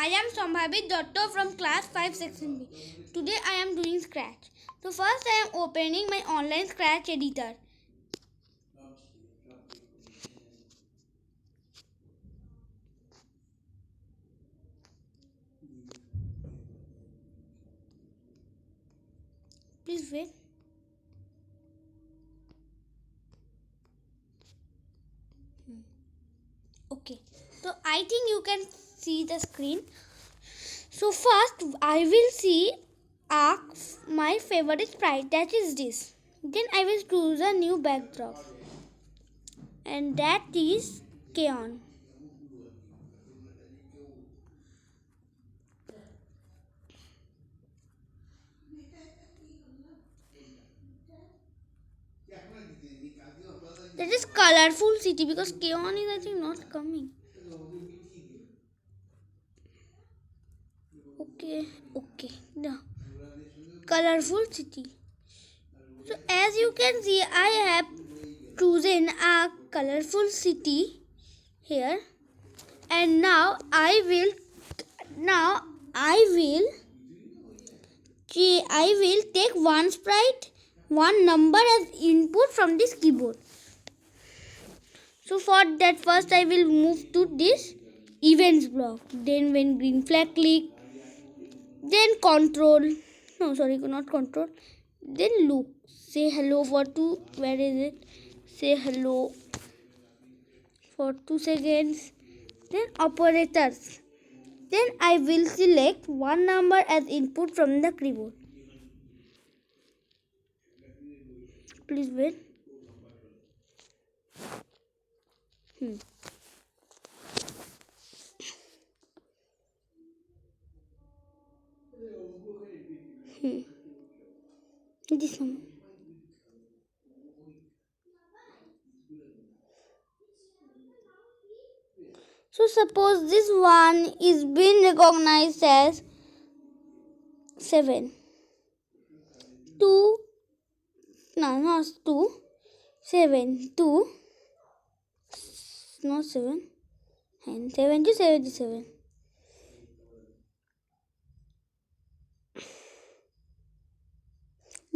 I am Sambhavit Dotto from class 5 section B. Today I am doing Scratch. So first I am opening my online Scratch editor. Please wait. Okay. So I think you can see the screen. So first I will see my favorite sprite, that is this. Then I will choose a new backdrop, and that is Kaon. That is colorful city because Kaon is I think not coming. Okay. The colorful city. So as you can see, I have chosen a colorful city here, and now I will take one sprite, one number as input from this keyboard. So for that, first I will move to this events block. Then when green flag click, then control. No, sorry, not control. Then loop. Say hello for 2. Where is it? Say hello for 2 seconds. Then operators. Then I will select one number as input from the keyboard. Please wait. This one. So suppose this one is being recognized as 7. 2. No, not 2. 7. 2. Not 7. And 7 to 77.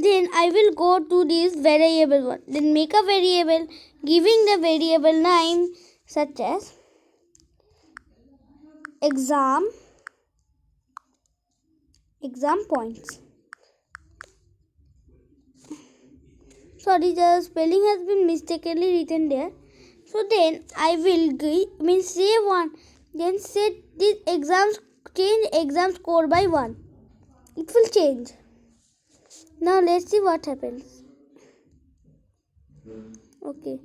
Then I will go to this variable one. Then make a variable giving the variable name such as exam points. Sorry, the spelling has been mistakenly written there. So then I will say 1. Then set this change exam score by 1. It will change. Now let's see what happens. Okay.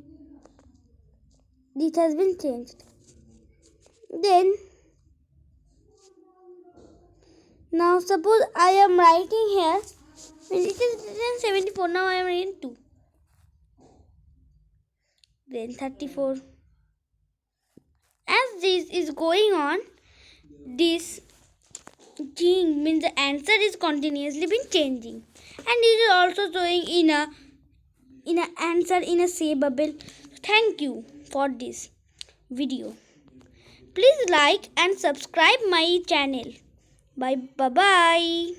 This has been changed. Then now suppose I am writing here. It is written 74. Now I am writing 2. Then 34. As this is going on, this thing means the answer is continuously been changing, and it is also showing in a answer in a say bubble. Thank you for this video. Please like and subscribe my channel. Bye bye.